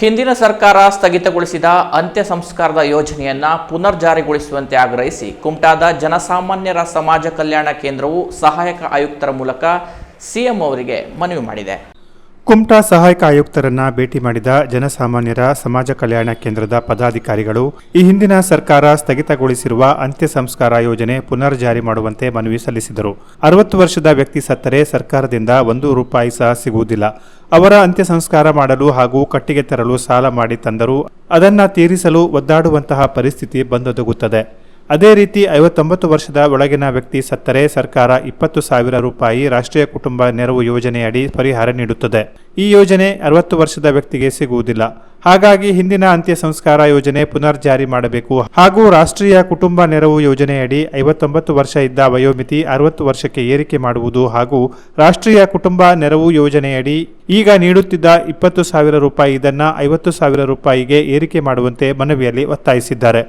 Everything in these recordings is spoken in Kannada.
ಹಿಂದಿನ ಸರ್ಕಾರ ಸ್ಥಗಿತಗೊಳಿಸಿದ ಅಂತ್ಯ ಸಂಸ್ಕಾರದ ಯೋಜನೆಯನ್ನ ಪುನರ್ ಜಾರಿಗೊಳಿಸುವಂತೆ ಆಗ್ರಹಿಸಿ ಕುಮಟಾದ ಜನಸಾಮಾನ್ಯರ ಸಮಾಜ ಕಲ್ಯಾಣ ಕೇಂದ್ರವು ಸಹಾಯಕ ಆಯುಕ್ತರ ಮೂಲಕ ಸಿಎಂ ಅವರಿಗೆ ಮನವಿ ಮಾಡಿದೆ. ಕುಮಟಾ ಸಹಾಯಕ ಆಯುಕ್ತರನ್ನ ಭೇಟಿ ಮಾಡಿದ ಜನಸಾಮಾನ್ಯರ ಸಮಾಜ ಕಲ್ಯಾಣ ಕೇಂದ್ರದ ಪದಾಧಿಕಾರಿಗಳು ಈ ಹಿಂದಿನ ಸರ್ಕಾರ ಸ್ಥಗಿತಗೊಳಿಸಿರುವ ಅಂತ್ಯ ಸಂಸ್ಕಾರ ಯೋಜನೆ ಪುನರ್ ಜಾರಿ ಮಾಡುವಂತೆ ಮನವಿ ಸಲ್ಲಿಸಿದರು. 60 ವರ್ಷದ ವ್ಯಕ್ತಿ ಸತ್ತರೆ ಸರ್ಕಾರದಿಂದ ₹1 ಸಹ ಸಿಗುವುದಿಲ್ಲ. ಅವರ ಅಂತ್ಯ ಸಂಸ್ಕಾರ ಮಾಡಲು ಹಾಗೂ ಕಟ್ಟಿಗೆ ತರಲು ಸಾಲ ಮಾಡಿ ತಂದರೂ ಅದನ್ನ ತೀರಿಸಲು ಒದ್ದಾಡುವಂತಹ ಪರಿಸ್ಥಿತಿ ಬಂದೊದಗುತ್ತದೆ. ಅದೇ ರೀತಿ 59 ವರ್ಷದ ಒಳಗಿನ ವ್ಯಕ್ತಿ ಸತ್ತರೆ ಸರ್ಕಾರ ₹20,000 ರಾಷ್ಟ್ರೀಯ ಕುಟುಂಬ ನೆರವು ಯೋಜನೆಯಡಿ ಪರಿಹಾರ ನೀಡುತ್ತದೆ. ಈ ಯೋಜನೆ 60 ವರ್ಷದ ವ್ಯಕ್ತಿಗೆ ಸಿಗುವುದಿಲ್ಲ. ಹಾಗಾಗಿ ಹಿಂದಿನ ಅಂತ್ಯ ಸಂಸ್ಕಾರ ಯೋಜನೆ ಪುನರ್ ಜಾರಿ ಮಾಡಬೇಕು ಹಾಗೂ ರಾಷ್ಟ್ರೀಯ ಕುಟುಂಬ ನೆರವು ಯೋಜನೆಯಡಿ 59 ವರ್ಷ ಇದ್ದ ವಯೋಮಿತಿ 60 ವರ್ಷಕ್ಕೆ ಏರಿಕೆ ಮಾಡುವುದು ಹಾಗೂ ರಾಷ್ಟ್ರೀಯ ಕುಟುಂಬ ನೆರವು ಯೋಜನೆಯಡಿ ಈಗ ನೀಡುತ್ತಿದ್ದ ₹20,000 ಇದನ್ನ ₹50,000ಗೆ ಏರಿಕೆ ಮಾಡುವಂತೆ ಮನವಿಯಲ್ಲಿ ಒತ್ತಾಯಿಸಿದ್ದಾರೆ.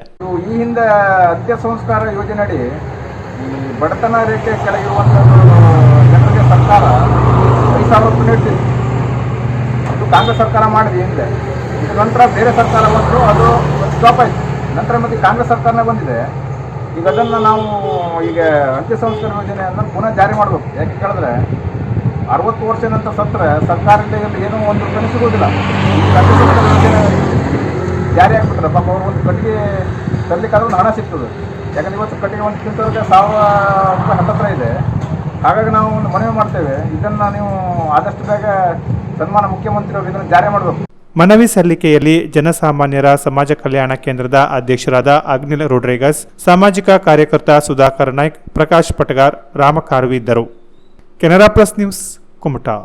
ಈ ಹಿಂದೆ ಅಂತ್ಯ ಸಂಸ್ಕಾರ ಯೋಜನೆಯಡಿ ಬಡತನ ರೇಖೆ ಕೆಳಗಿರುವಂತಹ ಜನರಿಗೆ ಸರ್ಕಾರ ₹5,000 ನೀಡ್ತಿದೆ. ಅದು ಕಾಂಗ್ರೆಸ್ ಸರ್ಕಾರ ಮಾಡಿದೆ ಹಿಂದೆ. ಇದು ನಂತರ ಬೇರೆ ಸರ್ಕಾರ ಬಂದು ಅದು ಸ್ಟಾಪ್ ಆಯಿತು. ನಂತರ ಮತ್ತೆ ಕಾಂಗ್ರೆಸ್ ಸರ್ಕಾರನೇ ಬಂದಿದೆ. ಈಗ ಅದನ್ನು ನಾವು ಈಗ ಅಂತ್ಯ ಸಂಸ್ಕಾರ ಯೋಜನೆಯನ್ನು ಪುನಃ ಜಾರಿ ಮಾಡಬೇಕು. ಯಾಕೆ ಕೇಳಿದ್ರೆ 60 ವರ್ಷ ನಂತರ ಸತ್ತರೆ ಸರ್ಕಾರದಲ್ಲಿ ಏನೋ ₹1 ಸಿಗೋದಿಲ್ಲ. ಈಗ ಅಂತ್ಯ ಸಂಸ್ಕಾರ ಯೋಜನೆ ಜಾರಿ ಆಗಿಬಿಟ್ರೆ ಪಾಪ ಅವ್ರು ಒಂದು ಕಟ್ಟಿಗೆ ತರಲಿಕ್ಕಾದ್ರೂ ಹಣ ಸಿಗ್ತದೆ. ಯಾಕಂದ್ರೆ ಇವತ್ತು ಕಟ್ಟಿಗೆ ಒಂದು ಕ್ವಿಂಟಲ್ಗೆ ₹1,000 ಹತ್ತತ್ರ ಇದೆ. ಹಾಗಾಗಿ ನಾವು ಒಂದು ಮನವಿ ಮಾಡ್ತೇವೆ, ಇದನ್ನು ನೀವು ಆದಷ್ಟು ಬೇಗ ಸನ್ಮಾನ ಮುಖ್ಯಮಂತ್ರಿಯವರು ಇದನ್ನು ಜಾರಿ ಮಾಡಬೇಕು. ಮನವಿ ಸಲ್ಲಿಕೆಯಲ್ಲಿ ಜನಸಾಮಾನ್ಯರ ಸಮಾಜ ಕಲ್ಯಾಣ ಕೇಂದ್ರದ ಅಧ್ಯಕ್ಷರಾದ ಅಗ್ನಿಲ್ ರೋಡ್ರಿಗಸ್, ಸಾಮಾಜಿಕ ಕಾರ್ಯಕರ್ತ ಸುಧಾಕರ್ ನಾಯ್ಕ್, ಪ್ರಕಾಶ್ ಪಟಗಾರ್, ರಾಮ ಕಾರ್ವಿ ಇದ್ದರು. Canara plus news, Kumta.